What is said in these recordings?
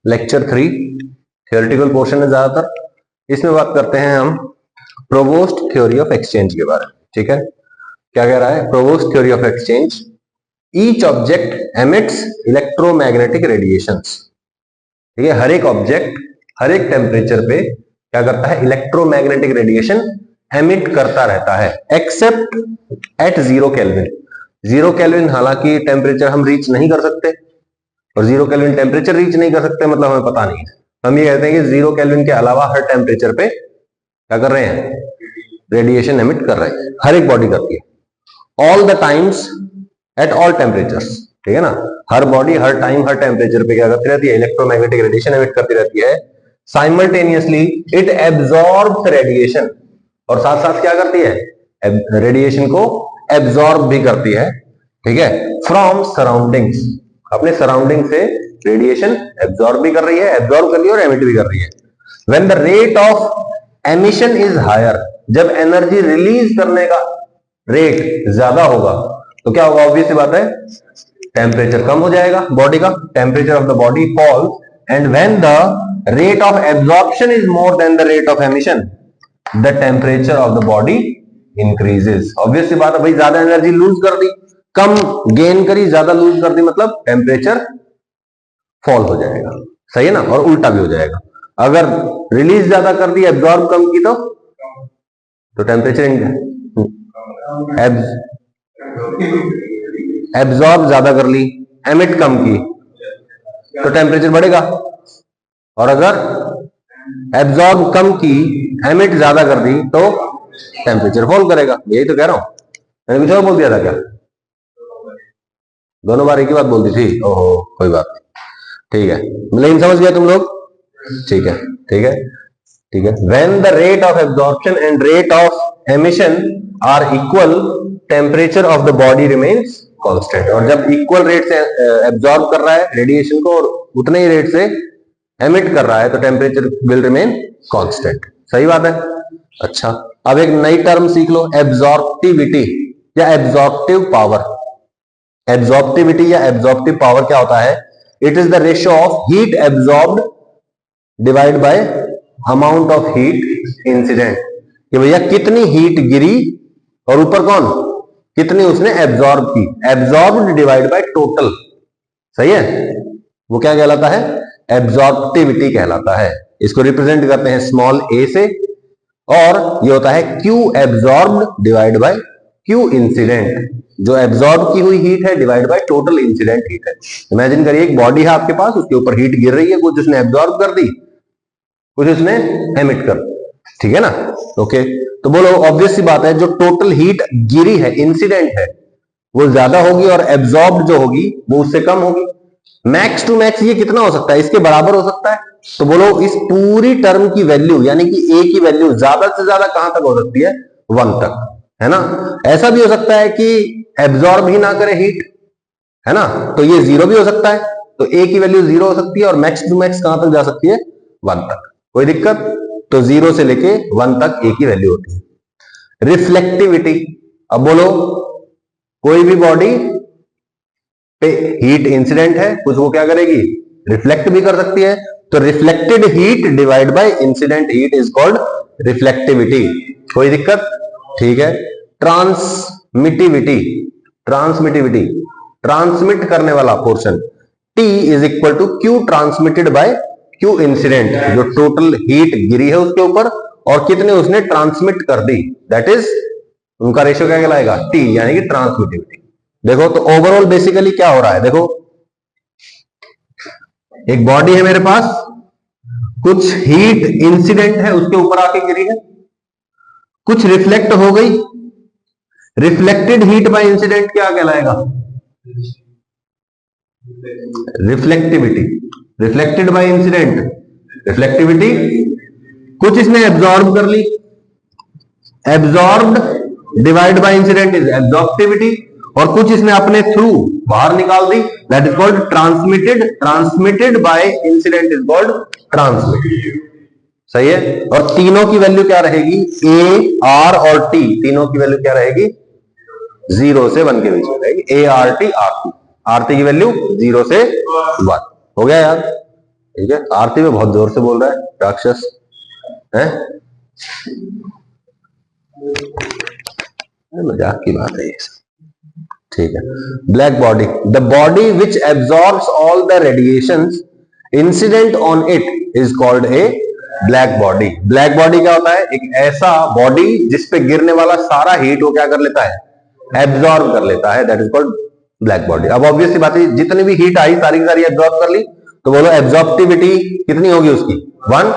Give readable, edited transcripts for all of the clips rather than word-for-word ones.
Lecture 3 theoretical portion है ज्यादातर। इसमें बात करते हैं हम प्रोवोस्ट थ्योरी ऑफ एक्सचेंज के बारे में। ठीक है, क्या कह रहा है? Prevost theory of exchange, each object emits electromagnetic radiations. ठीक है, हर एक ऑब्जेक्ट हर एक टेम्परेचर पे क्या करता है? इलेक्ट्रोमैग्नेटिक रेडिएशन एमिट करता रहता है, एक्सेप्ट एट 0 केल्विन। 0 केल्विन हालांकि टेम्परेचर हम रीच नहीं कर सकते, और 0 केल्विन टेम्परेचर रीच नहीं कर सकते मतलब हमें पता नहीं है। हम ये कहते हैं कि 0 केल्विन के अलावा हर टेम्परेचर पे क्या कर रहे हैं? रेडिएशन एमिट कर रहे हैं, हर एक बॉडी करती है। All the times at all temperatures, ठीक है ना, हर बॉडी हर टाइम हर टेम्परेचर पे क्या करती रहती है? इलेक्ट्रोमैग्नेटिक रेडिएशन एमिट करती रहती है। साइमल्टेनियसली इट एब्जॉर्ब्स रेडिएशन, और साथ साथ क्या करती है? रेडिएशन को एब्जॉर्ब भी करती है। ठीक है, फ्रॉम सराउंडिंग्स, अपने सराउंडिंग से रेडिएशन एब्जॉर्ब भी कर रही है, एब्जॉर्ब कर रही है और एमिट भी कर रही है। When the rate of emission is higher, जब एनर्जी रिलीज करने का रेट ज्यादा होगा तो क्या होगा? ऑब्वियस सी बात है, टेम्परेचर कम हो जाएगा बॉडी का, temperature of the body falls. And when the rate of absorption is more than the rate of emission, the temperature of the body increases. Obvious सी बात है भाई, ज्यादा एनर्जी लूज कर दी, कम गेन करी, ज्यादा लूज कर दी, मतलब टेम्परेचर फॉल हो जाएगा। सही है ना? और उल्टा भी हो जाएगा, अगर रिलीज ज्यादा कर दी, एब्जॉर्ब कम की तो टेम्परेचर एब्जॉर्ब ज्यादा कर ली, एमिट कम की तो टेम्परेचर बढ़ेगा, और अगर एब्जॉर्ब कम की, एमिट ज्यादा कर दी तो टेम्परेचर फॉल करेगा। यही तो कह रहा हूं, मैंने कुछ और बोल दिया था क्या? दोनों बार एक ही बात बोल दी थी? ओहो, कोई बात नहीं, ठीक है, लेकिन समझ गया तुम लोग? ठीक है, ठीक है, ठीक है। When the rate of absorption and rate of emission are equal, temperature of the body remains constant. और जब इक्वल रेट से एब्जॉर्ब कर रहा है रेडिएशन को और उतने ही रेट से एमिट कर रहा है तो टेम्परेचर विल रिमेन कांस्टेंट। सही बात है। अच्छा, अब एक नई टर्म सीख लो, एब्जॉर्प्टिविटी या एब्जॉर्प्टिव पावर। एब्जॉर्प्टिविटी या एब्जॉर्प्टिव पावर क्या होता है? It is the ratio of heat absorbed divide bye amount of heat incident. कि भैया कितनी हीट गिरी और ऊपर कौन, कितनी उसने एब्जॉर्ब की, एब्जॉर्ब्ड डिवाइड बाय टोटल। सही है, वो क्या कहलाता है? एब्जॉर्प्टिविटी कहलाता है। इसको रिप्रेजेंट करते हैं स्मॉल ए से, और ये होता है Q absorbed divide bye Q incident. जो एब्जॉर्ब की हुई हीट है divide by total incident heat है। इमेजिन करिए एक बॉडी है आपके पास, उसके ऊपर हीट गिर रही है, कुछ उसने एब्जॉर्ब कर दी, कुछ उसने एमिट कर दी। ठीक है ना? ओके, तो बोलो, ऑब्वियस सी बात है, जो टोटल हीट गिरी है, इंसिडेंट है, वो ज्यादा होगी, और एब्जॉर्ब जो होगी वो उससे कम होगी। मैक्स टू मैक्स ये कितना हो सकता है? इसके बराबर हो सकता है। तो बोलो, इस पूरी टर्म की वैल्यू यानी कि ए की वैल्यू ज्यादा से ज्यादा कहां तक हो सकती है? 1 तक, है ना? ऐसा भी हो सकता है कि एब्जॉर्ब ही ना करे हीट, है ना, तो ये 0 भी हो सकता है। तो ए की वैल्यू 0 हो सकती है, और मैक्स टू मैक्स कहां तक जा सकती है? 1 तक। कोई दिक्कत? तो 0 से लेके 1 तक ए की वैल्यू होती है। रिफ्लेक्टिविटी, अब बोलो, कोई भी बॉडी पे हीट इंसिडेंट है, कुछ वो क्या करेगी? रिफ्लेक्ट भी कर सकती है। तो reflected heat divide by incident heat is called reflectivity. कोई दिक्कत? ठीक है। ट्रांसमिटिविटी, ट्रांसमिटिविटी, ट्रांसमिट करने वाला portion, T is equal to Q transmitted by Q incident. जो टोटल हीट गिरी है उसके ऊपर और कितने उसने ट्रांसमिट कर दी, दैट इज उनका रेशियो क्या कहलाएगा? T, यानी कि ट्रांसमिटिविटी। देखो, तो ओवरऑल बेसिकली क्या हो रहा है? देखो, एक बॉडी है मेरे पास, कुछ हीट इंसिडेंट है, उसके ऊपर आके गिरी है, कुछ रिफ्लेक्ट हो गई। रिफ्लेक्टेड हीट बाय इंसिडेंट क्या कहलाएगा? Reflectivity. Reflected by incident reflectivity. कुछ इसने एब्जॉर्ब कर ली, absorbed divide by incident is absorptivity. और कुछ इसने अपने थ्रू बाहर निकाल दी, that is called transmitted. Transmitted by incident is called transmit. सही है। और तीनों की वैल्यू क्या रहेगी? ए, आर और टी, तीनों की वैल्यू क्या रहेगी? 0 से 1 के बीच में रहेगी। A, R, T, R T. R T की वैल्यू 0 से 1। हो गया यार? ठीक है, आरती में बहुत जोर से बोल रहा है राक्षस है, मजाक की बात है ये, ठीक है। Black body, the body which absorbs all the radiations incident on it is called a black body. Black body क्या होता है? एक ऐसा बॉडी जिसपे गिरने वाला सारा हीट वो क्या कर लेता है? एब्जॉर्ब कर लेता है, that is called black body. अब ऑब्वियसली बात है, जितनी भी हीट आई सारी की सारी एब्जॉर्ब कर ली, तो बोलो एब्जॉर्बिविटी कितनी होगी उसकी? 1।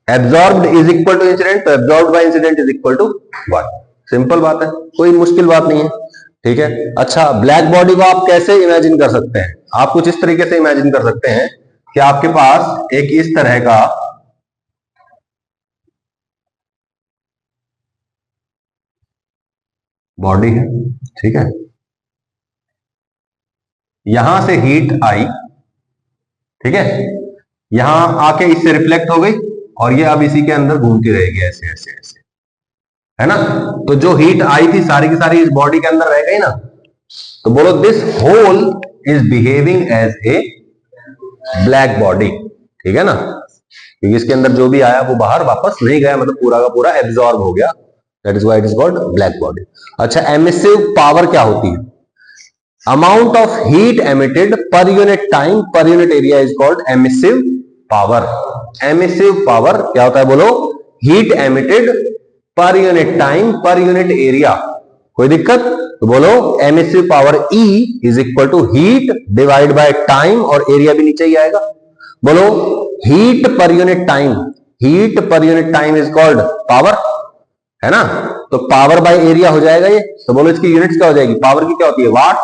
Absorbed is equal to incident, तो absorbed by incident is equal to 1। Simple बात है, कोई मुश्किल बात नहीं है, ठीक है। अच्छा, ब्लैक बॉडी को आप कैसे इमेजिन कर सकते हैं? आप कुछ इस तरीके से इमेजिन कर सकते हैं कि आपके पास एक इस तरह का बॉडी है, ठीक है, यहां से हीट आई, ठीक है, यहां आके इससे रिफ्लेक्ट हो गई और ये अब इसी के अंदर घूमती रहेगी ऐसे ऐसे ऐसे, है ना। तो जो हीट आई थी सारी की सारी इस बॉडी के अंदर रह गई ना, तो बोलो this whole is behaving as a black body, ठीक है ना, क्योंकि इसके अंदर जो भी आया वो बाहर वापस नहीं गया, मतलब पूरा का पूरा एब्जॉर्ब हो गया, that is why it is called black body. अच्छा, एमिसिव पावर क्या होती है? Amount of heat emitted per unit time per unit area is called emissive power. Emissive power क्या होता है बोलो? Heat emitted per unit time per unit area. कोई दिक्कत? तो बोलो emissive power E is equal to heat divide by time, और area भी नीचे ही आएगा। बोलो heat per unit time, heat per unit time is called power, है ना। तो पावर बाय एरिया हो जाएगा ये, तो बोलो इसकी यूनिट्स क्या हो जाएगी? पावर की क्या होती है? वाट,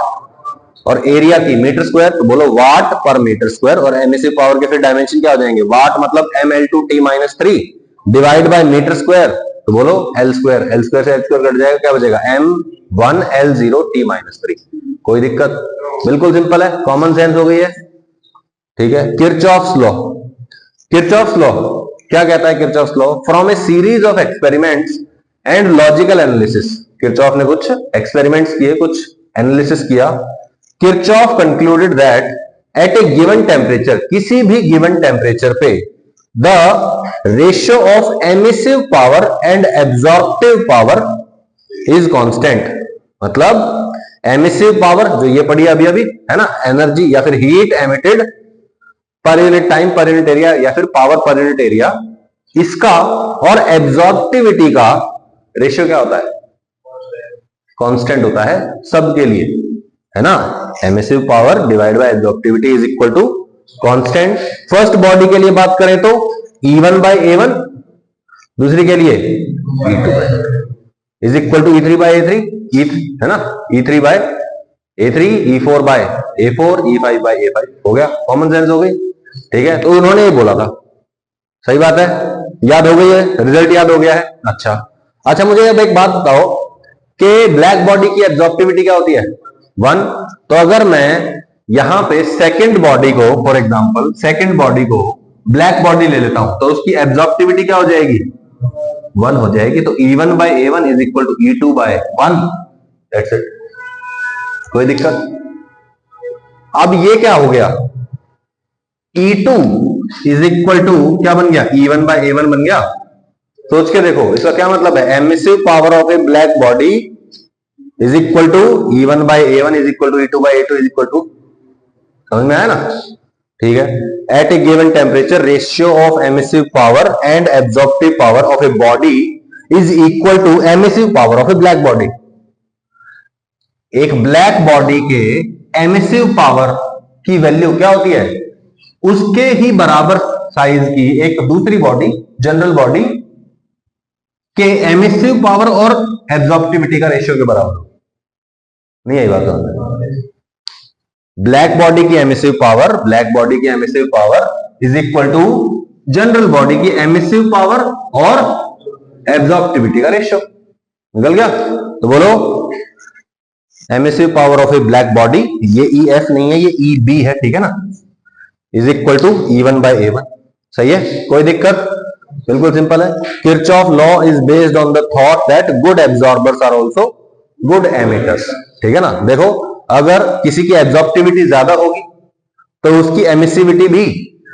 और एरिया की मीटर स्क्वायर, तो बोलो वाट पर मीटर स्क्वायर। और एमिसिव पावर के फिर डायमेंशन क्या हो जाएंगे? वाट मतलब mL2T-3 divide by metre square, तो बोलो L स्क्वायर, L स्क्वायर से L स्क्वायर कट जाएगा, क्या बचेगा? M1L0T-3। कोई दिक्कत? बिल्कुल सिंपल है, कॉमन सेंस हो गई है, ठीक है। किरचॉफ्स लॉ, किरचॉफ्स लॉ क्या कहता है? Kirchhoff's law, from A series of experiments and logical analysis. Kirchhoff ने कुछ एक्सपेरिमेंट्स किए, कुछ एनालिसिस किया। Kirchhoff concluded that at a given temperature, किसी भी गिवन टेम्परेचर पे, the ratio of emissive power and absorptive power is constant. मतलब emissive power जो ये पड़ी अभी अभी, है ना, एनर्जी या फिर heat emitted per unit time per unit area या फिर पावर पर यूनिट एरिया, इसका और एब्जॉर्प्टिविटी का रेशियो क्या होता है? कांस्टेंट होता है सबके लिए, है ना। Emissive power divide by absorptivity is equal to constant. First body के लिए बात करें तो E1 बाय A1, दूसरी के लिए E2 is equal to E3 bye A3, है ना, E3 bye A3, E4 bye A4, E5 bye A5। हो गया, कॉमन सेंस हो गई, ठीक है। तो उन्होंने ये बोला था, सही बात है, याद हो गई है, रिजल्ट याद हो गया है। अच्छा मुझे अब एक बात बताओ कि ब्लैक बॉडी की एब्जॉर्प्टिविटी क्या होती है? 1। तो अगर मैं यहां पे सेकंड बॉडी को, फॉर एग्जांपल सेकंड बॉडी को ब्लैक बॉडी ले लेता हूं, तो उसकी एब्जॉर्प्टिविटी क्या हो जाएगी? 1 हो जाएगी। तो E1 by A1 is equal to E2 by 1, that's it. कोई दिक्कत? अब ये क्या हो गया? E2 इज इक्वल टू क्या बन गया? E1 बाय A1 बन गया। सोच के देखो, इसका क्या मतलब है? Emissive power of a black body is equal to E1 by A1 is equal to E2 by A2 is equal to, समझ में आया ना? ठीक है। At a given temperature ratio of emissive power and absorptive power of a body is equal to emissive power of a black body. एक black body के emissive power की value क्या होती है? उसके ही बराबर साइज की एक दूसरी बॉडी, जनरल बॉडी के एमिसिव पावर और एब्जॉर्प्टिविटी का रेशियो के बराबर। नहीं आई बात समझ? ब्लैक बॉडी की एमिसिव पावर, ब्लैक बॉडी की emissive power is equal to general body की एमिसिव पावर और एब्जॉर्प्टिविटी का रेशियो। निकल गया? तो बोलो emissive power of a black body, ये EF नहीं है, ये EB है, ठीक है ना, is equal to E1 by A1। सही है, कोई दिक्कत? बिल्कुल सिंपल है। Kirchhoff law is based on the thought that good absorbers are also good emitters, ठीक है ना। देखो, अगर किसी की एब्जॉर्प्टिविटी ज्यादा होगी तो उसकी एमिसिविटी भी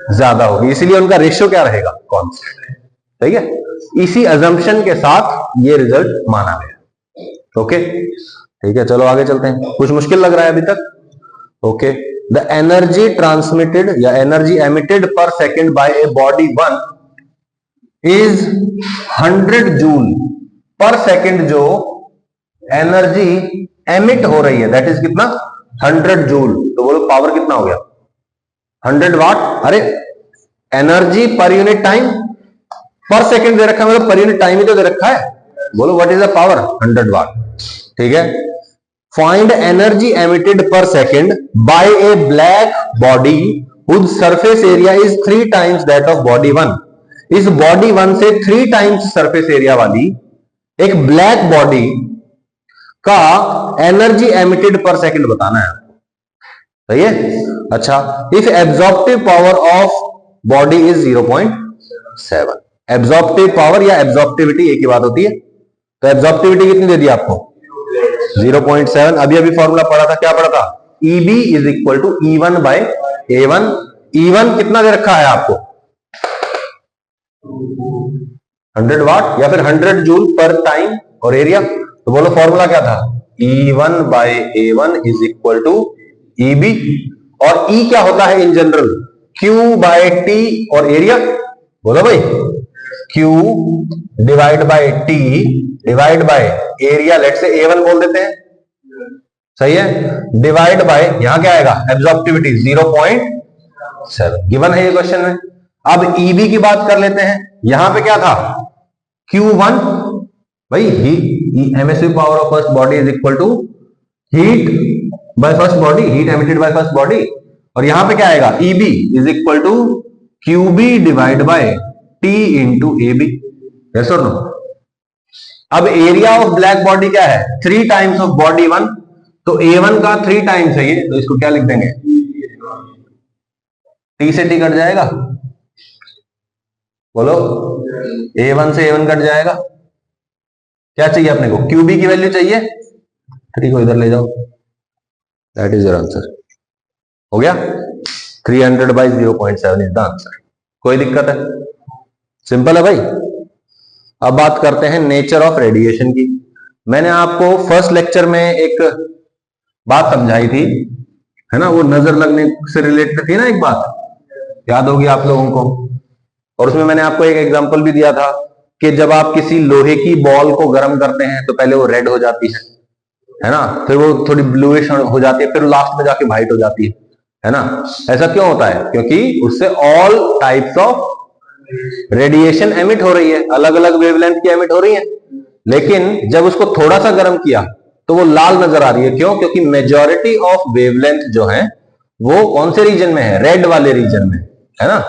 ज्यादा होगी, इसीलिए उनका रेशियो क्या रहेगा, कांस्टेंट। ठीक है, इसी अजम्पशन के साथ ये रिजल्ट माना गया। ओके, ठीक है, चलो आगे चलते हैं। कुछ मुश्किल लग रहा है अभी तक? ओके, द एनर्जी ट्रांसमिटेड या energy emitted per second by a body one is 100 joule पर सेकेंड। जो एनर्जी एमिट हो रही है दैट इज कितना, 100 जूल। तो बोलो पावर कितना हो गया, 100 वाट। अरे एनर्जी पर यूनिट टाइम, पर सेकेंड दे रखा है, मतलब पर यूनिट टाइम ही तो दे रखा है। बोलो what is the power, 100 watt. ठीक है, find energy emitted per second by a black body whose surface area is 3 times that of body one. इस बॉडी वन से 3 टाइम्स सरफेस एरिया वाली एक ब्लैक बॉडी का एनर्जी एमिटेड पर सेकेंड बताना है। सही है, अच्छा। If absorptive power of body is 0.7, absorptive power या एब्जॉर्प्टिविटी एक ही बात होती है। तो एब्जॉर्प्टिविटी कितनी दे दी आपको, 0.7। अभी अभी फॉर्मूला पढ़ा था, क्या पढ़ा था, EB is equal to E1 by A1। E1 कितना दे रखा है आपको, 100 वाट या फिर 100 जूल पर टाइम और एरिया। तो बोलो फॉर्मूला क्या था, E1 by A1 is equal to EB। और E क्या होता है in general, Q by T और एरिया। बोलो भाई, Q divide by T divide by area, let say A1 बोल देते हैं। सही है, डिवाइड बाय यहां क्या आएगा, एब्जॉर्प्टिविटी 0.7 गिवन है ये क्वेश्चन में। अब EB की बात कर लेते हैं। यहां पे क्या था, Q1 भाई, emissive power of first body is equal to heat by first body, heat emitted by first body. और यहां पे क्या आएगा, EB is equal to QB divide by T into AB। Yes और नो। अब एरिया ऑफ ब्लैक बॉडी क्या है, 3 times of body one. तो A1 का 3 टाइम्स है ये, तो इसको क्या लिख देंगे, T से T कट जाएगा। बोलो, A1 से A1 कट जाएगा। क्या चाहिए अपने को, QB की वैल्यू चाहिए, 3 को इधर ले जाओ, दैट इज योर आंसर। हो गया, 300 बाई 0.7 इज द आंसर। कोई दिक्कत है, सिंपल है भाई। अब बात करते हैं नेचर ऑफ रेडिएशन की। मैंने आपको फर्स्ट लेक्चर में एक बात समझाई थी, है ना, वो नजर लगने से रिलेटेड थी ना एक बात, याद होगी आप लोगों को। और उसमें मैंने आपको एक एग्जांपल भी दिया था कि जब आप किसी लोहे की बॉल को गर्म करते हैं तो पहले वो रेड हो जाती है ना, फिर वो थोड़ी ब्लूइश हो जाती है, फिर लास्ट में जाके व्हाइट हो जाती है ना। ऐसा क्यों होता है, क्योंकि उससे all types of radiation emit हो रही है, अलग अलग वेवलेंथ की एमिट हो रही है। लेकिन जब उसको थोड़ा सा गर्म किया तो वो लाल नजर आ रही है, क्यों, क्योंकि मेजॉरिटी ऑफ वेवलेंथ जो है वो कौन से रीजन में है, रेड वाले रीजन में, है ना।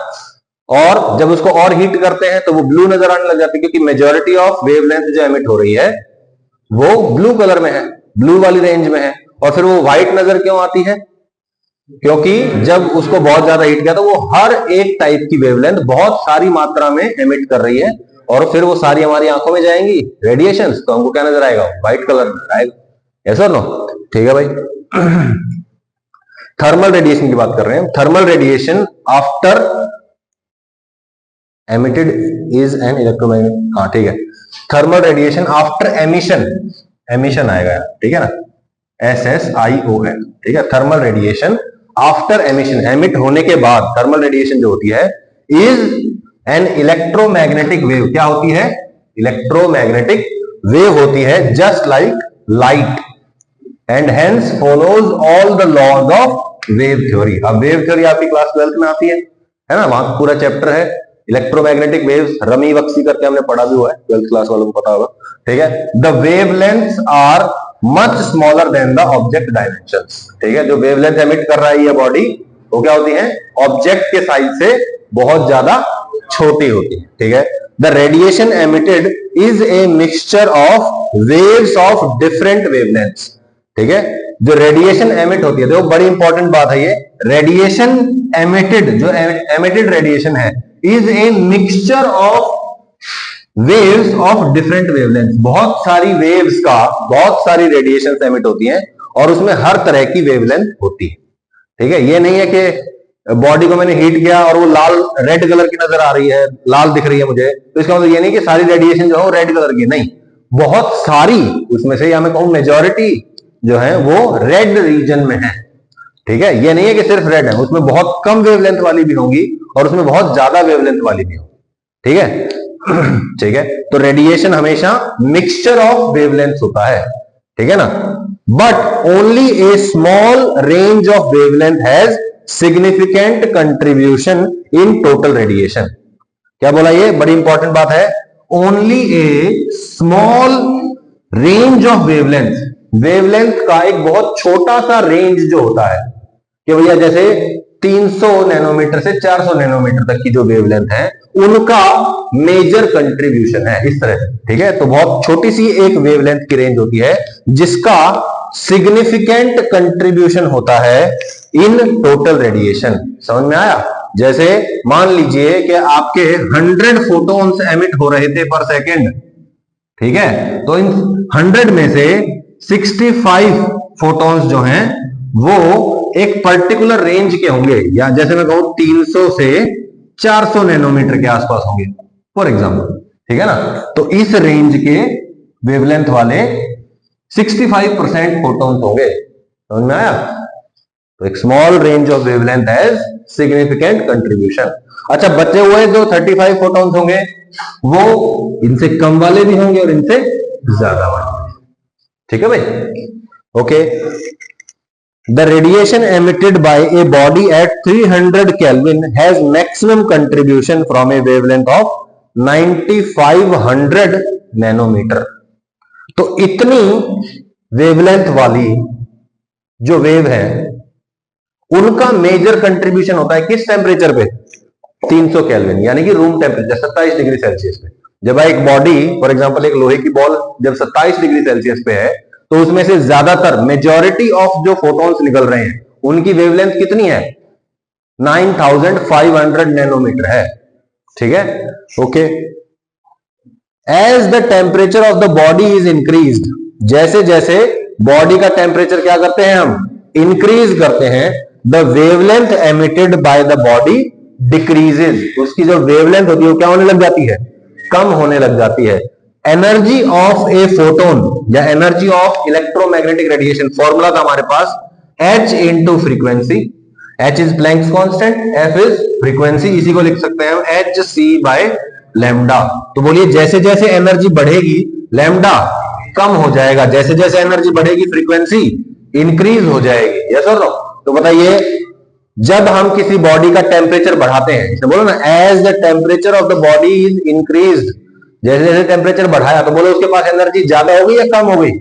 और जब उसको और हीट करते हैं तो वो ब्लू नजर आने लग जाती है, क्योंकि मेजॉरिटी ऑफ वेवलेंथ जो एमिट हो रही है वो ब्लू कलर में है, ब्लू वाली रेंज में है। और फिर वो व्हाइट नजर क्यों आती है, क्योंकि जब उसको बहुत ज्यादा हीट किया तो वो हर एक टाइप की वेवलेंथ बहुत सारी मात्रा में एमिट कर रही है, और फिर वो सारी हमारी आंखों में जाएंगी रेडिएशंस, तो हमको क्या नजर आएगा, व्हाइट कलर नजर आएगा। ऐसा नो, ठीक है भाई। थर्मल रेडिएशन की बात कर रहे हैं। Thermal radiation after emitted is an electromagnetic, हाँ ठीक है, thermal radiation after emission, emission आएगा, ठीक है ना, SSION, ठीक है। Thermal radiation after emission, emit होने के बाद थर्मल रेडिएशन जो होती है इज एन इलेक्ट्रोमैग्नेटिक वेव। क्या होती है, इलेक्ट्रोमैग्नेटिक वेव होती है, just like light, and hence follows all the laws of wave theory. अब वेव थ्योरी आपकी क्लास 12th में आती है ना, वहां पूरा चैप्टर है इलेक्ट्रोमैग्नेटिक वेव्स, रमी बख्शी करके हमने पढ़ा भी हुआ है, 12th क्लास वालों को पता होगा, ठीक है। The wavelengths are much smaller than the object dimensions, ठीक है। जो वेवलेंथ एमिट कर रहा है ये बॉडी, वो क्या होती है, ऑब्जेक्ट के साइज से बहुत ज्यादा छोटी होती है, ठीक है। The radiation emitted is a mixture of waves of different wavelengths, ठीक है। जो रेडिएशन एमिट होती है, देखो बड़ी इंपॉर्टेंट बात है ये, रेडिएशन एमिटेड, जो एमिटेड रेडिएशन है is a mixture of waves of different wavelength. बहुत सारी वेव्स का, बहुत सारी रेडिएशन एमिट होती हैं और उसमें हर तरह की वेवलेंथ होती है, ठीक है। ये नहीं है कि बॉडी को मैंने हीट किया और वो लाल रेड कलर की नजर आ रही है, लाल दिख रही है मुझे, तो इसका मतलब ये नहीं कि सारी रेडिएशन जो है वो रेड कलर की, नहीं, बहुत सारी उसमें से, या मैं कहूं मेजॉरिटी जो है वो रेड रीजन में है। ठीक है, ये नहीं है कि सिर्फ रेड है, उसमें बहुत कम वेवलेंथ वाली भी होंगी और उसमें बहुत ज्यादा वेवलेंथ वाली भी होगी। ठीक है ठीक है, तो रेडिएशन हमेशा मिक्सचर ऑफ वेवलेंथ होता है। ठीक है ना, but only A small range of wavelength has significant contribution in total radiation. क्या बोला, ये बड़ी इंपॉर्टेंट बात है, only A small range of wavelength, wavelength का एक बहुत छोटा सा रेंज जो होता है, कि भैया जैसे 300 नैनोमीटर से 400 नैनोमीटर तक की जो वेवलेंथ है उनका मेजर कंट्रीब्यूशन है, इस तरह से। ठीक है, तो बहुत छोटी सी एक वेवलेंथ की रेंज होती है जिसका सिग्निफिकेंट कंट्रीब्यूशन होता है इन टोटल रेडिएशन। समझ में आया? जैसे मान लीजिए कि आपके 100 फोटॉन्स एमिट हो रहे थे पर सेकेंड, ठीक है, तो इन 100 में से 65 फोटॉन्स जो हैं वो एक पर्टिकुलर रेंज के होंगे, या जैसे मैं कहूं 300 से 400 नैनोमीटर के आसपास होंगे फॉर एग्जांपल। ठीक है ना, तो इस रेंज के वेवलेंथ वाले 65% फोटॉन्स होंगे। समझ में आया? तो एक small range of wavelength has significant contribution. अच्छा, बचे हुए जो 35 फोटॉन्स होंगे वो इनसे कम वाले भी होंगे और इनसे ज्यादा वाले। ठीक है भाई, okay. The radiation emitted by a body at 300 Kelvin has maximum contribution from a wavelength of 9500 nanometre. तो इतनी वेवलेंथ वाली जो वेव है उनका मेजर कंट्रीब्यूशन होता है किस टेम्परेचर पे? 300 केल्विन, यानी कि रूम टेम्परेचर 27 डिग्री सेल्सियस पे। जब एक बॉडी, फॉर एग्जांपल एक लोहे की बॉल जब 27 डिग्री सेल्सियस पे है तो उसमें से ज्यादातर मेजॉरिटी ऑफ जो फोटॉन्स निकल रहे हैं उनकी वेवलेंथ कितनी है? 9500 नैनोमीटर है। ठीक है, okay. As the temperature of the body is increased, जैसे जैसे बॉडी का टेम्परेचर क्या करते हैं हम? इंक्रीज करते हैं, the wavelength emitted by the body decreases, उसकी जो वेवलेंथ होती है वो क्या होने लग जाती है? कम होने लग जाती है। एनर्जी ऑफ ए फोटोन या energy of electromagnetic radiation, formula था हमारे पास H into frequency, H is Planck's constant, F is frequency, इसी को लिख सकते हैं हम hc बाय लैम्डा। तो बोलिए जैसे जैसे एनर्जी बढ़ेगी लैम्डा कम हो जाएगा, जैसे जैसे एनर्जी बढ़ेगी फ्रीक्वेंसी इंक्रीज हो जाएगी। यस और नो? तो बताइए, जब हम किसी बॉडी का टेम्परेचर बढ़ाते हैं, इसे बोलो ना as the temperature of the body is increased, जैसे जैसे टेम्परेचर बढ़ाया तो बोलो उसके पास एनर्जी ज्यादा हो गई या कम हो गई?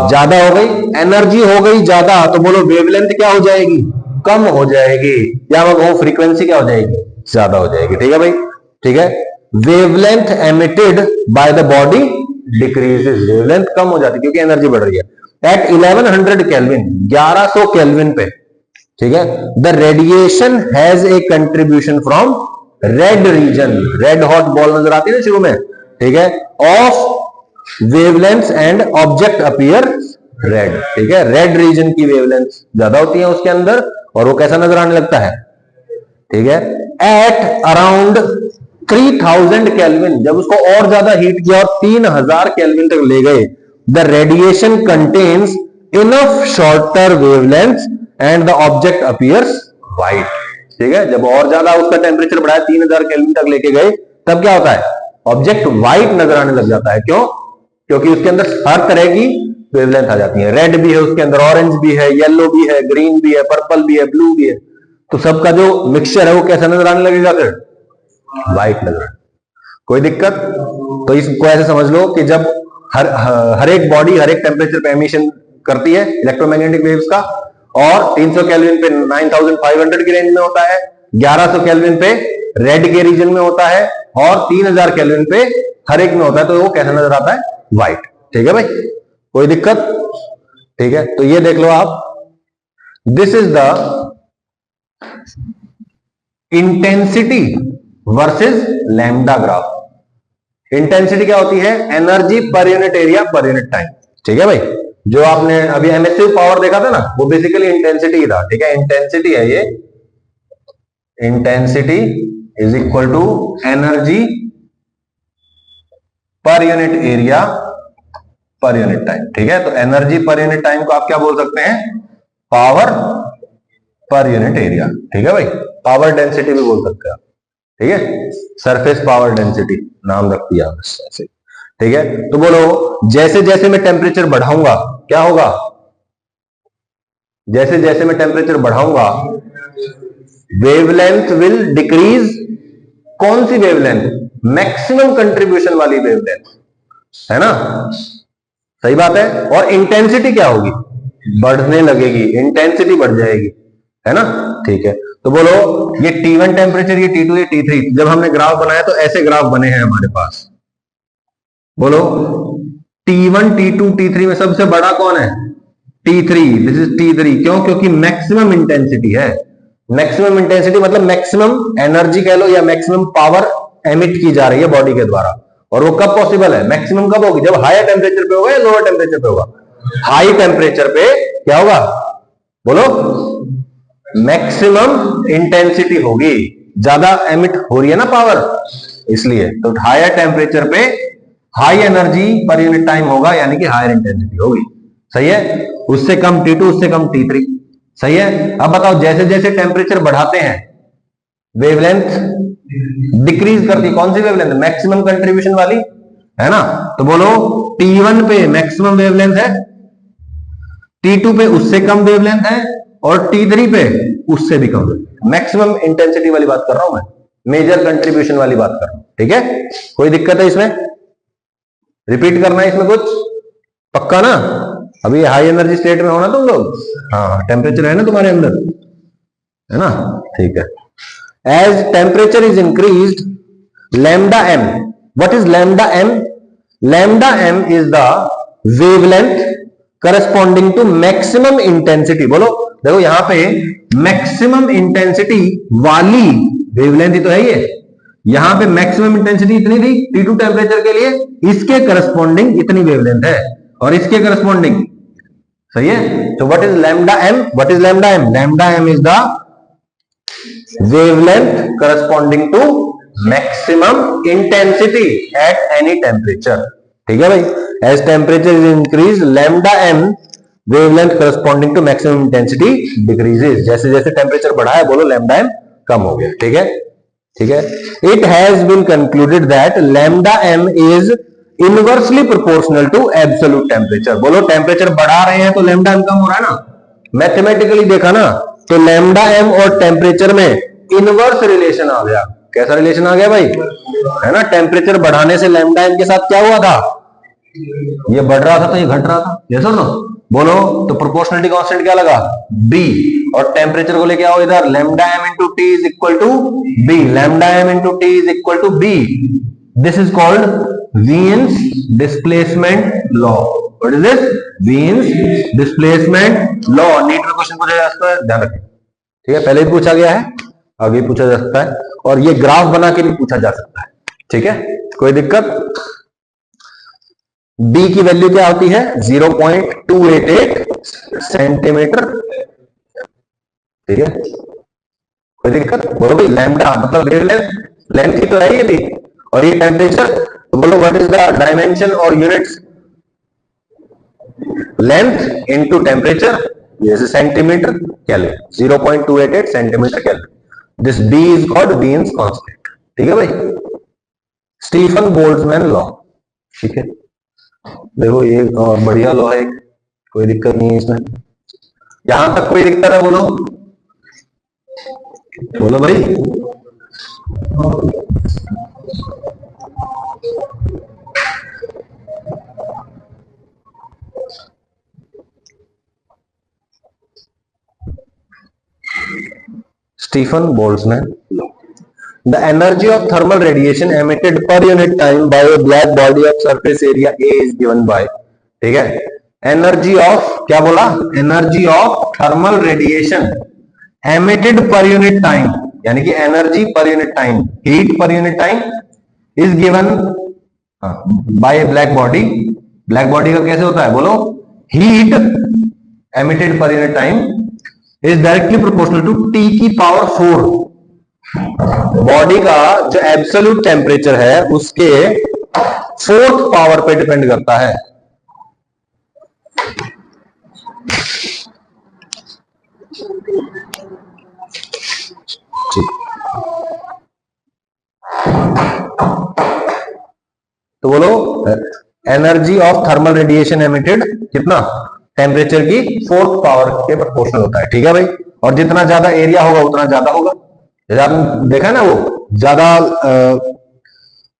ज्यादा हो गई। एनर्जी हो गई ज्यादा तो बोलो वेवलेंथ क्या हो जाएगी? कम हो जाएगी, या मैं कहूं फ्रीक्वेंसी क्या हो जाएगी? ज्यादा हो जाएगी। ठीक है भाई, ठीक है। Wavelength emitted by the body decreases, wavelength कम हो जाती है क्योंकि एनर्जी बढ़ रही है। एट 1100 केल्विन, 1100 केल्विन पे, ठीक है, the radiation has a contribution from red region, red hot ball नजर आती है ना शुरू में, ठीक है, of wavelength and object appear red. ठीक है, रेड रीजन की वेवलेंथ ज्यादा होती है उसके अंदर और वो कैसा नजर आने लगता है? ठीक है, एट अराउंड 3000 केल्विन, जब उसको और ज्यादा हीट किया और 3000 केल्विन तक ले गए, the radiation contains enough shorter wavelength and the object appears white. ठीक है, जब और ज्यादा उसका टेम्परेचर बढ़ाया 3000 केल्विन तक लेके गए तब क्या होता है? ऑब्जेक्ट व्हाइट नजर आने लग जाता है। क्यों? क्योंकि उसके अंदर हर तरह की वेवलेंथ आ जाती है, रेड भी है उसके अंदर, ऑरेंज भी है, येलो भी है, ग्रीन भी है, पर्पल भी है, ब्लू भी है, तो सबका जो मिक्सचर है वो कैसा नजर आने लगेगा? फिर व्हाइट नजर। कोई दिक्कत? तो इसको ऐसे समझ लो कि जब हर एक बॉडी हर एक टेम्परेचर पे एमिशन करती है इलेक्ट्रोमैग्नेटिक वेव्स का, और 300 केल्विन पे 9500 की रेंज में होता है, 1100 केल्विन पे रेड के रीजन में होता है और 3000 केल्विन पे हर एक में होता है, तो वो कैसा नजर आता है? व्हाइट। ठीक है भाई, कोई दिक्कत? ठीक है, तो ये देख लो आप, this is the intensity versus lambda graph. Intensity क्या होती है? Energy per unit area per unit time. ठीक है भाई, जो आपने अभी एमिसिव पावर देखा था ना, वो बेसिकली इंटेंसिटी था। ठीक है, इंटेंसिटी है ये, intensity is equal to energy per unit area per unit time. ठीक है, तो एनर्जी पर यूनिट टाइम को आप क्या बोल सकते हैं? पावर पर यूनिट एरिया। ठीक है भाई, पावर डेंसिटी भी बोल सकते हैं आप। ठीक है, सरफेस पावर डेंसिटी नाम रख दिया ऐसे। ठीक है, तो बोलो जैसे जैसे मैं टेम्परेचर बढ़ाऊंगा क्या होगा? जैसे जैसे मैं टेम्परेचर बढ़ाऊंगा वेवलेंथ विल डिक्रीज। कौन सी वेवलेंथ? मैक्सिमम कंट्रीब्यूशन वाली वेवलेंथ, है ना? सही बात है। और इंटेंसिटी क्या होगी? बढ़ने लगेगी, इंटेंसिटी बढ़ जाएगी, है ना? ठीक है, तो बोलो ये T1 टेम्परेचर, ये T2, ये T3, जब हमने ग्राफ बनाया तो ऐसे ग्राफ बने हैं हमारे पास। बोलो T1, T2, T3 में सबसे बड़ा कौन है? T3। This is T3। क्यों? क्योंकि मैक्सिमम इंटेंसिटी है। मैक्सिमम इंटेंसिटी मतलब मैक्सिमम एनर्जी कह लो या मैक्सिमम पावर एमिट की जा रही है बॉडी के द्वारा। और वो कब पॉसिबल है? मैक्सिमम कब होगी? जब हायर टेम्परेचर पे होगा या लोअर टेम्परेचर पे होगा? हाई टेम्परेचर पे क्या होगा? बोलो मैक्सिमम इंटेंसिटी होगी, ज्यादा एमिट हो रही है ना पावर, इसलिए। तो हायर टेम्परेचर पे high energy per unit time होगा, यानी कि हायर इंटेंसिटी होगी। सही है, उससे कम T2, उससे कम T3। सही है। अब बताओ जैसे जैसे टेम्परेचर बढ़ाते हैं वेवलेंथ डिक्रीज करती है। कौन सी वेवलेंथ? मैक्सिमम कंट्रीब्यूशन वाली, है ना? तो बोलो T1 पे मैक्सिमम वेवलेंथ है, T2 पे उससे कम वेवलेंथ है, और T3 पे उससे भी कम। मैक्सिमम इंटेंसिटी वाली बात कर रहा हूं मैं, मेजर कंट्रीब्यूशन वाली बात कर रहा हूं। ठीक है, कोई दिक्कत है इसमें? रिपीट करना है इसमें कुछ? पक्का ना? अभी हाई एनर्जी स्टेट में होना तुम लोग? हाँ, टेम्परेचर है ना तुम्हारे अंदर, है ना? ठीक है। As temperature is increased lambda m. What is lambda m? Lambda m is the wavelength corresponding to maximum intensity. बोलो देखो यहां पे मैक्सिमम इंटेंसिटी वाली वेवलेंथ ही तो है ये। यहां पे मैक्सिमम इंटेंसिटी इतनी थी T2 टेम्परेचर के लिए, इसके करस्पॉन्डिंग इतनी वेवलेंथ है, और इसके करस्पॉन्डिंग। सही है। तो what is lambda m? What is lambda m? Lambda m is the wavelength corresponding to maximum intensity at any temperature. ठीक है भाई, as temperature is increase lambda m wavelength corresponding to maximum intensity decreases. जैसे जैसे temperature बढ़ा है बोलो lambda M कम हो गया। ठीक है, ठीक है। It has been concluded that lambda m is inversely proportional to absolute temperature. बोलो टेम्परेचर बढ़ा रहे हैं तो लैम्डा एम कम हो रहा है ना? मैथमेटिकली देखा ना तो लैम्डा एम और टेम्परेचर में इनवर्स रिलेशन आ गया। कैसा रिलेशन आ गया भाई? है ना, टेम्परेचर बढ़ाने से लैम्डा एम के साथ क्या हुआ था? ये बढ़ रहा था तो ये घट रहा था। ये सुनो, बोलो तो प्रोपोर्शनलिटी कांस्टेंट क्या लगा? बी। और टेम्परेचर को लेके आओ इधर, lambda m into t is equal to b. Lambda m into t is equal to b. This is called Wien's displacement law. What is this? Wien's displacement law. NEET में question पूछा जा सकता है, ध्यान रखें। ठीक है, पहले भी पूछा गया है, आगे पूछा जा सकता है, और ये ग्राफ बना के भी पूछा जा सकता है। ठीक है, कोई दिक्कत? B की वैल्यू क्या होती है? 0.288 सेंटीमीटर। ठीक है, कोई दिक्कत? बोलो भाई लैम्डा मतलब वेवलेंथ, लेंथ ही तो है ये भी, और ये टेम्परेचर। तो बोलो व्हाट इज द डायमेंशन और यूनिट्स? लेंथ इनटू टेम्परेचर, जैसे centimetre kelvin, 0.288 centimetre kelvin. This B is called Wien's constant. ठीक है भाई, स्टीफन बोल्ट्जमैन लॉ। ठीक है, देखो ये और बढ़िया लॉ है, कोई दिक्कत नहीं है इसमें। यहां तक कोई दिक्कत है? बोलो बोलो भाई। Stephen Boltzmann law. The energy of thermal radiation emitted per unit time by a black body of surface area A is given by। ठीक है, एनर्जी ऑफ क्या बोला? Energy of thermal radiation emitted per unit time, यानी कि energy per unit time, heat per unit time is given by a black body. Black body का कैसे होता है? बोलो heat emitted per unit time is directly proportional to T की power 4 body का जो एब्सोल्यूट टेम्परेचर है उसके फोर्थ पावर पे डिपेंड करता है। तो बोलो energy of thermal radiation emitted कितना, टेम्परेचर की फोर्थ पावर के प्रोपोर्शनल होता है। ठीक है भाई, और जितना ज्यादा एरिया होगा उतना ज्यादा होगा। जैसे आपने देखा है ना, वो ज्यादा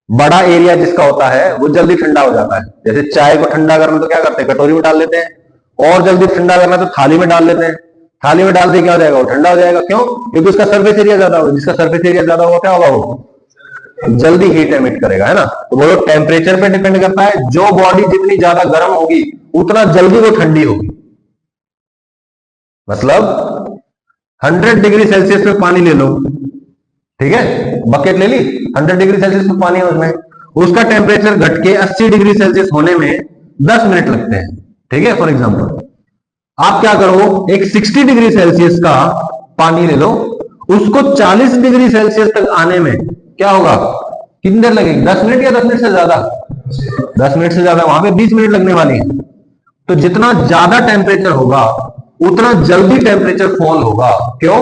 बड़ा एरिया जिसका होता है वो जल्दी ठंडा हो जाता है। जैसे चाय को ठंडा करना तो क्या करते हैं, कटोरी में डाल लेते हैं, और जल्दी ठंडा करना तो थाली में डाल लेते हैं। थाली में डालते क्या हो जाएगा, वो ठंडा हो जाएगा। क्यों? क्योंकि उसका सर्फेस एरिया ज्यादा होगा। जिसका सर्फेस एरिया ज्यादा होगा क्या होगा, वो जल्दी हीट एमिट करेगा, है ना। तो बोलो टेम्परेचर पे डिपेंड करता है। जो बॉडी जितनी ज्यादा गर्म होगी उतना जल्दी वो ठंडी होगी। मतलब 100 डिग्री सेल्सियस पे पानी ले लो, ठीक है, बकेट ले ली, 100 डिग्री सेल्सियस पे पानी है उसमें, उसका टेम्परेचर घट के 80 डिग्री सेल्सियस होने में 10 मिनट लगते हैं। ठीक है, फॉर एग्जांपल आप क्या करो, एक 60 डिग्री सेल्सियस का पानी ले लो, उसको 40 डिग्री सेल्सियस तक आने में क्या होगा, कितनी देर लगेगी, 10 मिनट या 10 मिनट से ज्यादा, 10 मिनट से ज्यादा, वहां पे 20 मिनट लगने वाली है। तो जितना ज्यादा टेम्परेचर होगा उतना जल्दी टेम्परेचर फॉल होगा। क्यों?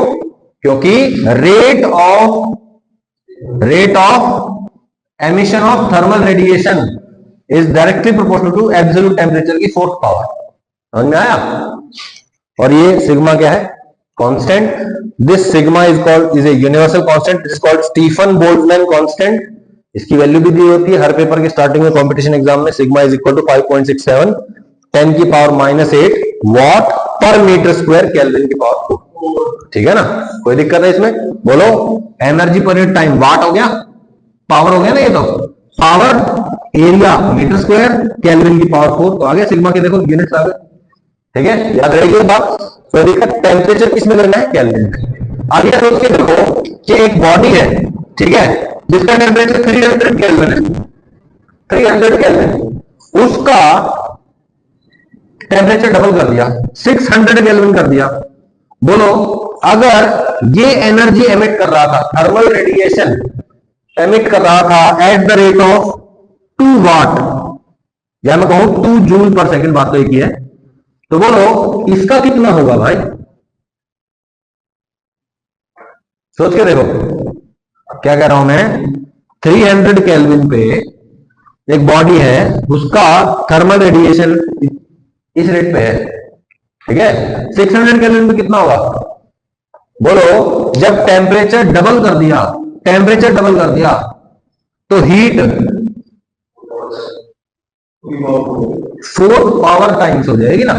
क्योंकि rate of emission of thermal radiation is directly proportional to absolute temperature की फोर्थ पावर। समझ में आया? और ये सिग्मा क्या है, constant. This sigma is a universal constant, is called Stefan Boltzmann constant. इसकी वैल्यू भी दी होती है हर पेपर के स्टार्टिंग में कंपटीशन एग्जाम में। सिग्मा इज इक्वल टू 5.67 10 की power -8 watt per metre square kelvin की पावर 4। ठीक है ना, कोई दिक्कत है इसमें? बोलो energy per unit time what हो गया, पावर हो गया ना, ये तो power, area metre square, kelvin की पावर 4। तो आगे सिग्मा के देखो यूनिट्स आ गए। ठीक है, याद रहेगी बात। कोई दिक्कत? टेम्परेचर किसमें करना है, केल्विन में। आगे सोच के देखो कि एक बॉडी है, ठीक है, जिसका टेम्परेचर 300 केल्विन है, 300 केल्विन, उसका टेम्परेचर डबल कर दिया, 600 केल्विन कर दिया। बोलो अगर ये एनर्जी एमिट कर रहा था, थर्मल रेडिएशन एमिट कर रहा था एट द रेट ऑफ 2 वाट, या मैं कहूं 2 जूल पर सेकंड, बात तो एक ही है, तो बोलो इसका कितना होगा भाई? सोच के देखो, क्या कह रहा हूं मैं, 300 केल्विन पे एक बॉडी है, उसका थर्मल रेडिएशन इस रेट पे है, ठीक है, 600 केल्विन पे कितना होगा? बोलो जब टेम्परेचर डबल कर दिया, टेम्परेचर डबल कर दिया तो हीट 4 पावर टाइम्स हो जाएगी ना।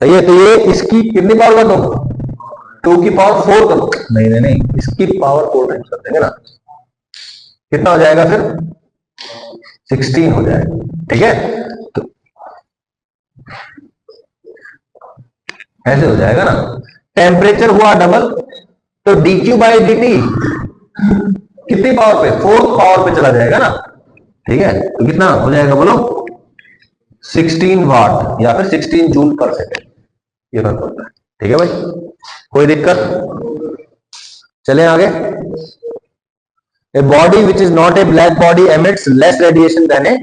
सही है, तो ये इसकी कितनी पावर कर दो, 2 की पावर 4 कर दो, नहीं, इसकी पावर 4 टाइम्स कर देंगे ना, कितना हो जाएगा फिर, 16 हो जाएगा। ठीक है, तो ऐसे हो जाएगा ना, टेम्परेचर हुआ डबल तो dQ/dt कितनी पावर पे, 4th पावर पे चला जाएगा ना। ठीक है, तो कितना हो जाएगा बोलो, 16 वाट या फिर 16 जूल पर सेकेंड, ये फर्क पड़ता है। ठीक है भाई, कोई दिक्कत? चलें आगे। A body which is not a black body emits less radiation than a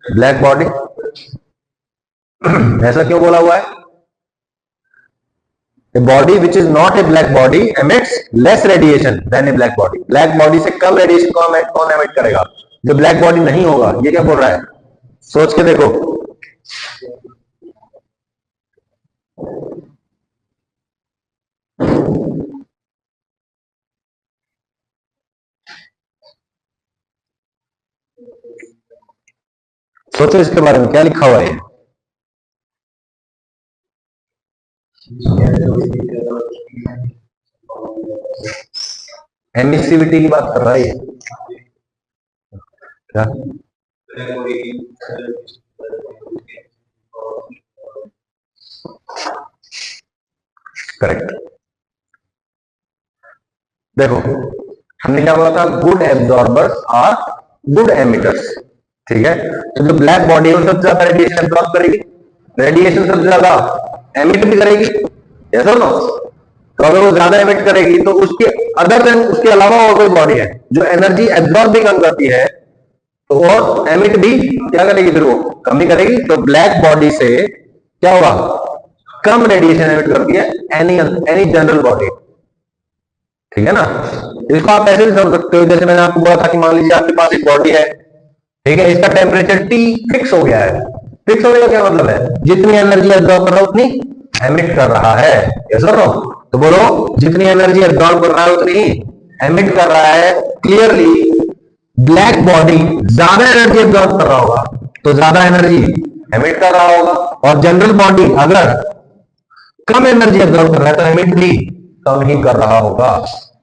black body. ऐसा क्यों बोला हुआ है? A body which is not a black body emits less radiation than a black body. Black body से कम radiation कौन emit करेगा? जो black body नहीं होगा। ये क्या बोल रहा है, सोच के देखो। सोचो इसके बारे में, क्या लिखा हुआ है? एमिसिविटी की बात कर रहा है क्या? करेक्ट। देखो हमने क्या बोला था, good absorbers are good emitters. ठीक है, तो जो ब्लैक बॉडी है वो सबसे ज्यादा रेडिएशन एब्जॉर्ब करेगी, रेडिएशन सबसे ज्यादा एमिट भी करेगी, ऐसा ना। तो अगर वो ज्यादा एमिट करेगी तो उसके अदर देन उसके अलावा और कोई बॉडी है जो एनर्जी एब्जॉर्ब भी कम करती है तो और एमिट भी क्या करेगी, फिर वो कम ही करेगी। तो ब्लैक बॉडी से क्या होगा, कम रेडिएशन एमिट करती है एनी जनरल बॉडी, ठीक है ना। इसको आप ऐसे भी समझ सकते हो, जैसे मैंने आपको बोला था कि मान लीजिए आपके पास एक बॉडी है, ठीक है, इसका टेम्परेचर T फिक्स हो गया है। फिक्स होने का क्या मतलब है, जितनी एनर्जी एब्जॉर्ब कर रहा है उतनी एमिट कर रहा है, यस और नो। तो बोलो जितनी एनर्जी एब्जॉर्ब कर रहा है उतनी एमिट कर रहा है। क्लियरली ब्लैक बॉडी ज्यादा एनर्जी एब्जॉर्ब कर रहा होगा तो ज्यादा एनर्जी एमिट कर रहा होगा, और जनरल बॉडी अगर कम एनर्जी एब्जॉर्ब कर रहा है तो एमिट भी कम ही कर रहा होगा,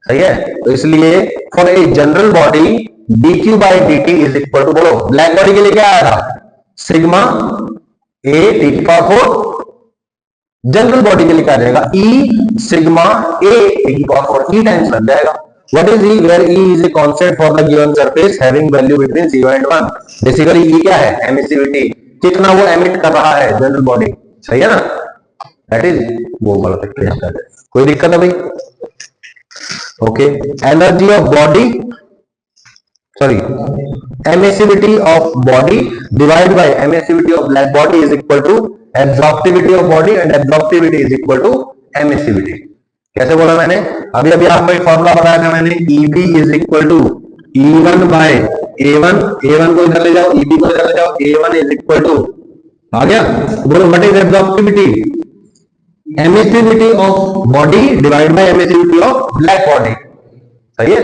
सही है। तो इसलिए for a general body dq by dt is equal to, बोलो ब्लैक बॉडी के लिए क्या आया था, सिग्मा a t की पावर 4। जनरल बॉडी के लिए क्या आ जाएगा, e सिग्मा a t की पावर 4, e टाइम्स लग जाएगा। What is e, where e is a constant for the given surface having value between 0 and 1। Basically e क्या है, एमिसिविटी, कितना वो एमिट कर रहा है जनरल बॉडी, सही है ना। दैट इज वो बोल सकते हैं, कोई दिक्कत है भाई। Okay, energy of body, sorry, emissivity of body divide by emissivity of black body is equal to absorptivity of body and absorptivity is equal to emissivity. कैसे बोला मैंने, अभी अभी आपको एक फॉर्मूला बताया था मैंने, EB is equal to E1 by A1, A1 को इधर ले जाओ, EB को इधर ले जाओ, A1 इज इक्वल टू, आ गया। बोलो what is absorptivity, emissivity of body divide by emissivity of black body, सही है।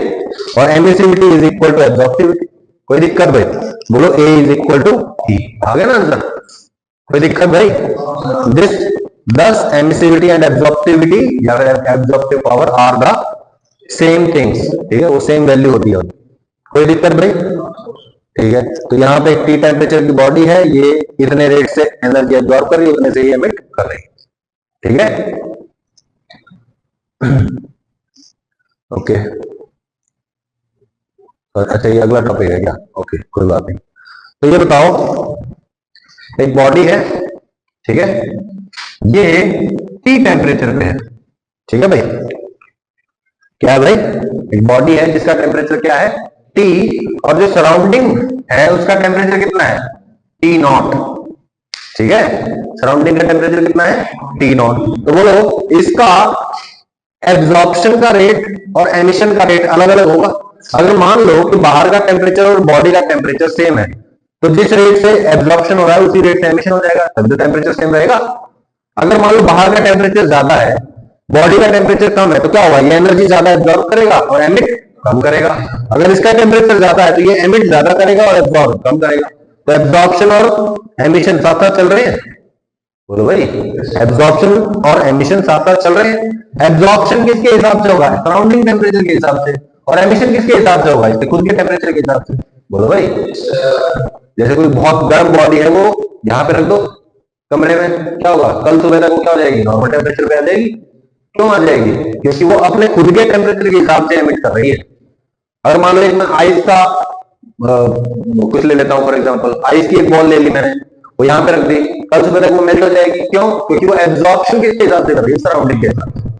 और emissivity is equal to absorptivity, कोई दिक्कत भाई, बोलो A is equal to E, आ गया ना आंसर, कोई दिक्कत भाई। This thus emissivity and absorptivity या absorptive power are the same things, ठीक है, वो सेम वैल्यू होती है, कोई दिक्कत भाई, ठीक है। तो यहाँ पे T टेम्परेचर की बॉडी है, ये इतने रेट से एनर्जी एब्जॉर्ब कर रही है, उतने से ही एमिट कर रही है, ठीक है। ओके, अच्छा ये अगला टॉपिक है क्या, ओके कोई बात नहीं। तो ये बताओ, एक बॉडी है, ठीक है, ये T टेम्परेचर पे है, ठीक है भाई, क्या है भाई, एक बॉडी है जिसका टेम्परेचर क्या है T, और जो सराउंडिंग है उसका टेम्परेचर कितना है T नॉट, ठीक है, सराउंडिंग का टेम्परेचर कितना है T नॉट। तो बोलो इसका एब्जॉर्प्शन का रेट और एमिशन का रेट अलग अलग होगा। अगर मान लो कि बाहर का टेम्परेचर और बॉडी का टेम्परेचर सेम है, तो जिस रेट से एब्जॉर्प्शन हो रहा है उसी रेट से एमिशन हो जाएगा, तब तो टेम्परेचर सेम रहेगा। अगर मान लो बाहर का टेम्परेचर ज्यादा है, बॉडी का टेम्परेचर कम है, तो क्या होगा, ये एनर्जी ज्यादा एब्जॉर्ब करेगा और एमिट कम करेगा। अगर इसका टेम्परेचर ज्यादा है तो ये एमिट ज्यादा करेगा और एब्जॉर्ब कम करेगा। तो एब्जॉर्प्शन और एमिशन साथ साथ चल रहे हैं, बोलो भाई, एब्जॉर्प्शन और एमिशन साथ साथ चल रहे हैं। एब्जॉर्प्शन किसके हिसाब से होगा, सराउंडिंग टेम्परेचर के हिसाब से, और एमिशन किसके हिसाब से होगा, इसके खुद के टेम्परेचर के हिसाब से, बोलो भाई। जैसे कोई बहुत गर्म बॉडी है, वो यहाँ पे रख दो कमरे में, क्या होगा, कल सुबह तक वो क्या हो जाएगी, नॉर्मल टेम्परेचर पे आ जाएगी। क्यों आ जाएगी, क्योंकि वो अपने खुद के टेम्परेचर के हिसाब से एमिट कर रही है। अगर मान लो इसमें आइस का कुछ ले लेता हूं, फॉर एग्जांपल आइस की एक बॉल ले ली मैंने, वो यहाँ पे रख दी, कल सुबह तक वो मेल्ट हो जाएगी। क्यों, क्योंकि वो एब्जॉर्प्शन किसके हिसाब से कर रही है, सराउंडिंग के हिसाब से,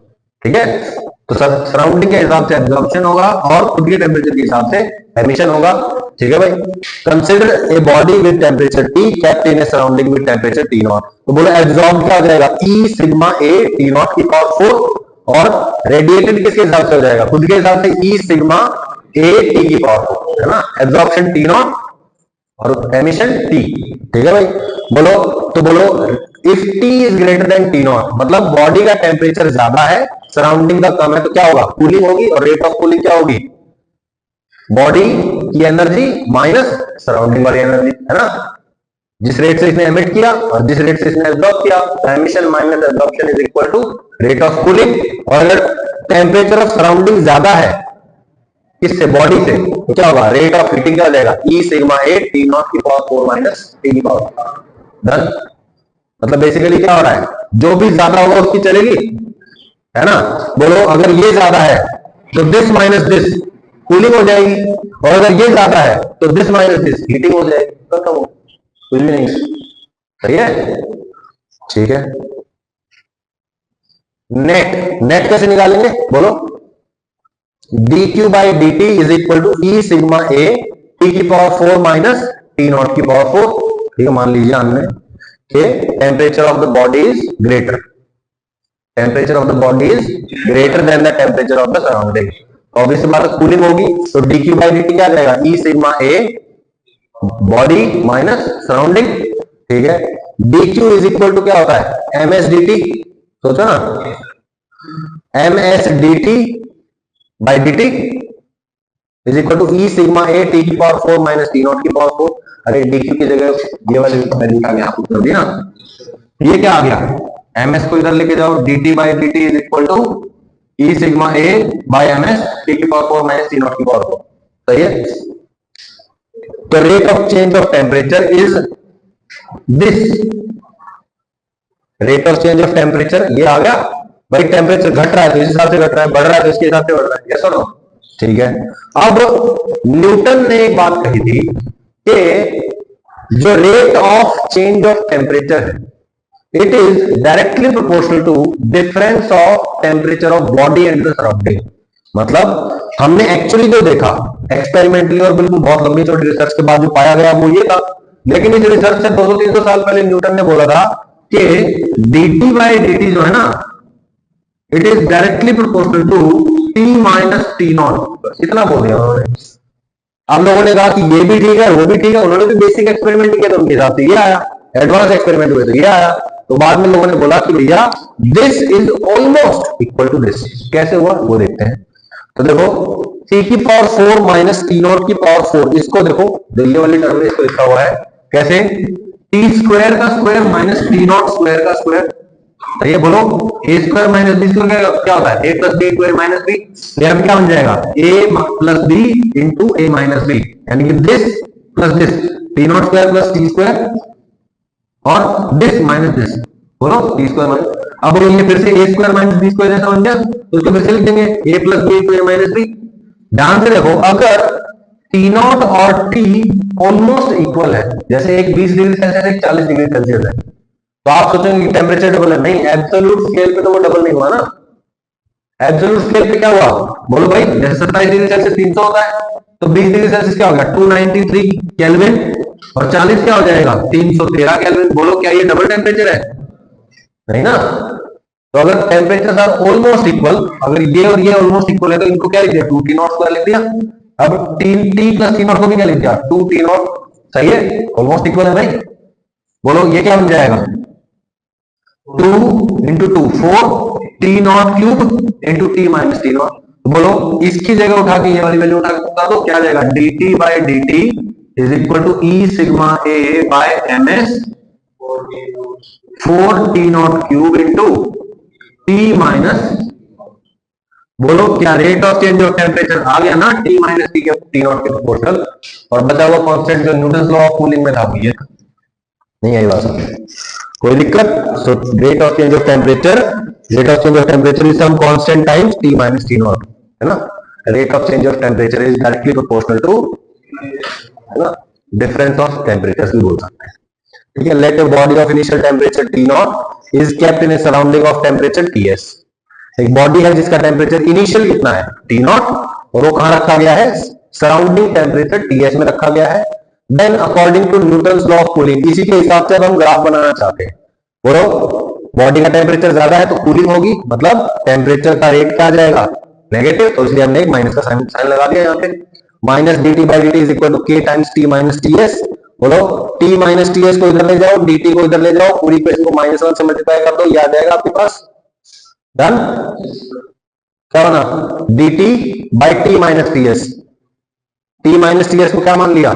ठीक है। तो सराउंडिंग के हिसाब से एब्जॉर्प्शन होगा और खुद के टेम्परेचर के हिसाब से एमिशन होगा, ठीक है भाई। Consider a body with temperature T kept in a surrounding with temperature T not. तो बोलो एब्जॉर्ब क्या हो जाएगा, E sigma A T not की पावर 4, और रेडिएटेड किसके हिसाब से हो जाएगा, खुद के हिसाब से E सिग्मा A T की पावर 4, है ना। एब्जॉर्प्शन T नॉट और एमिशन T, ठीक है भाई। बोलो, तो बोलो if T is greater then T not, मतलब बॉडी का टेम्परेचर ज्यादा है, सराउंडिंग का कम है, तो क्या होगा, कूलिंग होगी, और रेट ऑफ कूलिंग क्या होगी, बॉडी की एनर्जी माइनस सराउंडिंग वाली एनर्जी, है ना। जिस रेट से इसने एमिट किया और जिस रेट से इसने एब्जॉर्ब किया, emission minus absorption is equal to rate of cooling. और अगर टेम्परेचर ऑफ सराउंडिंग ज्यादा है किससे, बॉडी से, तो क्या होगा, रेट ऑफ हीटिंग क्या हो जाएगा, E sigma A T not की पावर 4 माइनस T की पावर, डन। मतलब बेसिकली क्या हो रहा है, जो भी ज्यादा होगा उसकी चलेगी, है ना। बोलो अगर ये ज्यादा है तो दिस माइनस दिस कूलिंग हो जाएगी, और अगर ये ज्यादा है तो दिस माइनस दिस हीटिंग हो जाएगी, खत्म हो, कुछ भी नहीं, सही है, ठीक है। नेट नेट कैसे निकालेंगे बोलो, dq by D T is equal to E sigma a t की पावर 4 माइनस टी नॉट की पावर 4। ठीक है, मान लीजिए हमने कि temperature of the body is greater, temperature of the body is greater than the temperature of the surrounding, obviously बात है कूलिंग होगी, तो dq बाई डी टी क्या जाएगा, ई sigma a body minus surrounding. ठीक है, dq इज इक्वल टू क्या होता है, ms dt, सोचो ना, ms dt by dt is equal to E sigma a t की पावर 4 माइनस टी नॉट की पावर 4। अरे dq की जगह ये वाले वैल्यू आ गया, आपको कर दिया, ये क्या आ गया, ms को इधर लेके जाओ, dt by dt is equal to E sigma a by ms t की पावर 4 माइनस टी नॉट की पावर 4। सही है, तो rate of change of temperature is this, rate of change of temperature ये आ गया भाई, टेम्परेचर घट रहा है तो इस हिसाब से घट रहा है, बढ़ रहा है तो इसके हिसाब से बढ़ रहा है, ये सुनो। ठीक है, अब न्यूटन ने एक बात कही थी कि जो rate of change of temperature है it is directly proportional to difference of temperature of body and the surrounding. मतलब हमने एक्चुअली जो देखा एक्सपेरिमेंटली और बिल्कुल बहुत लंबी चौड़ी रिसर्च के बाद जो पाया गया वो ये था, लेकिन इस रिसर्च से 200-300 साल पहले न्यूटन ने बोला था कि dt बाई dt जो है ना it is directly proportional to t minus T not, बस इतना बोल दिया उन्होंने। आप लोगों ने कहा कि ये भी ठीक है वो भी ठीक है, उन्होंने भी बेसिक एक्सपेरिमेंट किया तो उनके हिसाब से ये आया, एडवांस एक्सपेरिमेंट हुए तो ये आया, तो बाद में लोगों ने बोला कि भैया this is almost equal to this. कैसे हुआ वो देखते हैं। तो देखो t की पावर 4 माइनस टी नॉट की पावर 4, इसको देखो ये वाली टर्म में इसको लिखा हुआ है कैसे, टी स्क्वायर का square minus T naught square का स्क्वायर। तो ये बोलो A square minus B square क्या होता है, A plus B square minus B, यहाँ क्या बन जाएगा A plus B into A minus B, यानी कि this plus this, T naught square plus T square और दिस माइनस दिस, बोलो टी स्क्वायर माइनस, अब ये फिर से A square minus B square जैसा बन गया, तो उसको फिर से लिख देंगे A plus B square minus B. ध्यान से देखो, अगर टी नॉट और टी ऑलमोस्ट इक्वल है, जैसे एक 20 डिग्री सेल्सियस एक 40 डिग्री सेल्सियस है, तो आप सोचेंगे टेम्परेचर डबल है, नहीं, एब्सोल्यूट स्केल पे तो वो डबल नहीं हुआ ना। एब्सोल्यूट स्केल पे क्या हुआ बोलो भाई, जैसे 27 डिग्री सेल्सियस 300 होता है तो 20 डिग्री सेल्सियस क्या होगा 293 केल्विन, और 40 क्या हो जाएगा 313 केल्विन। बोलो क्या ये डबल टेम्परेचर है, नहीं ना। तो अगर टेम्परेचर आर ऑलमोस्ट इक्वल, अगर ये और ये ऑलमोस्ट इक्वल है तो इनको क्या लिख दिया 2 टी नॉट स्क्वायर लिख दिया। अब टी प्लस टी नॉट को भी क्या लिख दिया 2 टी नॉट, सही है, ऑलमोस्ट इक्वल है भाई। बोलो ये क्या बन जाएगा 2 into 2 4 T naught cube into T minus T not. बोलो इसकी जगह उठा के ये वाली वैल्यू उठा के बता दो क्या जाएगा, dt by dt is equal to E sigma A by M S 4 T naught cube into T minus, बोलो क्या rate of change of temperature आ गया ना टी माइनस टी के टी नॉट के प्रोपोर्शनल, और बचा हुआ कांस्टेंट जो न्यूटन लॉ ऑफ कूलिंग में था वो ये नहीं आई बात, कोई दिक्कत। So rate of change of temperature, rate of change of temperature is some constant times T minus T not, है ना। Rate of change of temperature is directly proportional to, है ना, डिफरेंस ऑफ टेम्परेचर भी बोल सकते हैं। ठीक है, let a body of initial temperature t not is kept in a surrounding of temperature t s. एक बॉडी है जिसका टेम्परेचर इनिशियल कितना है टी नॉट, और वो कहां रखा गया है सराउंडिंग टेम्परेचर टी एस में रखा गया है। Then according to Newton's law of cooling, इसी के हिसाब से हम ग्राफ बनाना चाहते हैं। बोलो बॉडी का टेम्परेचर ज्यादा है तो कूलिंग होगी, मतलब टेम्परेचर का रेट क्या आ जाएगा नेगेटिव, तो इसलिए हमने एक माइनस का साइन लगा दिया यहाँ पे। Minus D T by D T is equal to K times T minus T S. बोलो टी माइनस टी एस को इधर ले जाओ, डी टी को इधर ले जाओ, पूरी को इसको -1 से मल्टीप्लाई कर दो, ये आ जाएगा आपके पास। डन, क्या बना D T by T minus T s. T minus T S को क्या मान लिया,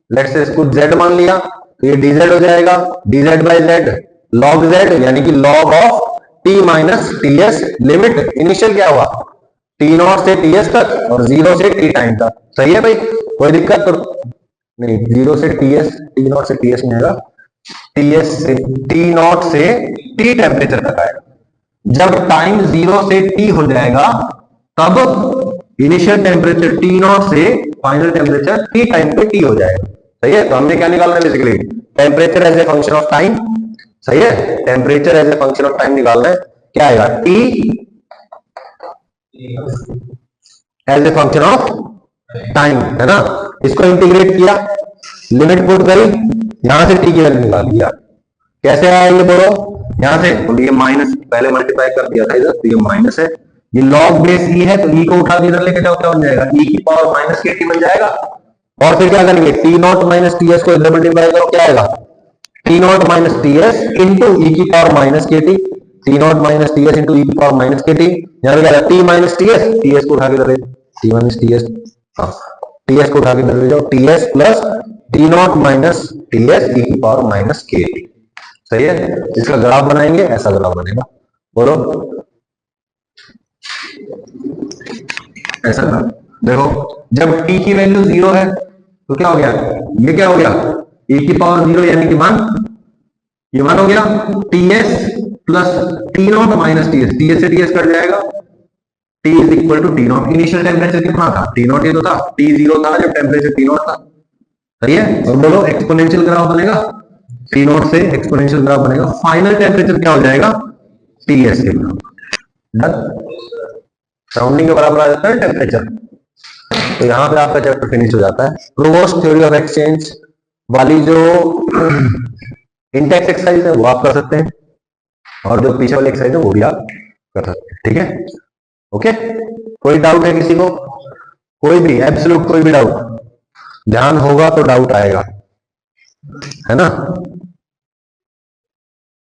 लेट्स से इसको z मान लिया, तो ये dz हो जाएगा, dz by z log z, यानी कि log of t minus T S. Limit initial क्या हुआ t नॉट से ts तक और 0 से t टाइम तक, सही है भाई, कोई दिक्कत तो नहीं। 0 से ts, t नॉट से ts नहीं आएगा, ts से t नॉट से t टेम्परेचर तक आएगा। जब टाइम 0 से t हो जाएगा तब इनिशियल टेम्परेचर t नॉट से फाइनल टेम्परेचर t टाइम पे t हो जाएगा, सही है। तो हमने क्या निकालना है basically temperature as a function of time, सही है, temperature as a function of time निकालना है क्या आएगा, t as a function of time, है ना। इसको इंटीग्रेट किया, लिमिट पुट करी, यहां से टी की वैल्यू निकाल दिया। कैसे आया ये बोलो, यहां से तो ये माइनस, पहले मल्टीप्लाई कर दिया था इधर, तो ये माइनस है, ये लॉग बेस ई है, तो ई को उठा के इधर लेके जाओ, क्या बन जाएगा, ई की पावर माइनस के टी बन जाएगा। और फिर क्या करेंगे, T not minus T S को इधर मल्टीप्लाई करो, क्या आएगा, T not minus T S into E की power minus K T, T not minus T S into E की पावर माइनस के टी। यहाँ पे क्या टी माइनस टी एस को उठा के इधर, टी माइनस टी एस, हाँ टी एस को उठा के इधर ले जाओ, T S plus t not minus T S E की पावर माइनस के टी। सही है, इसका ग्राफ बनाएंगे, ऐसा ग्राफ बनेगा, बोलो ऐसा ग्राफ। देखो जब t की वैल्यू 0 है तो क्या हो गया, ये क्या हो गया, e की पावर 0 यानी कि 1, ये 1 हो गया, ts plus t not minus T s, t s से टी एस कट जाएगा, t is equal to t not. Initial temperature कितना था, टी नॉट, ये तो था, t 0 था जब टेम्परेचर टी नॉट था। सही है, और बोलो एक्सपोनेंशियल ग्राफ बनेगा, टी नॉट से एक्सपोनेंशियल ग्राफ बनेगा, फाइनल टेम्परेचर क्या हो जाएगा, टीएस के बराबर, राउंडिंग के बराबर आ जाता है टेम्परेचर। तो यहां पे आपका चैप्टर फिनिश हो जाता है। प्रोवोस्ट थ्योरी ऑफ एक्सचेंज वाली जो इंटेक्स एक्सरसाइज है वो आप कर सकते हैं, और जो पीछे वाली एक्सरसाइज है वो भी आप कर सकते हैं, ठीक है। ओके, कोई डाउट है किसी को, कोई भी एब्सोल्यूट कोई भी डाउट, ध्यान होगा तो डाउट आएगा, है ना।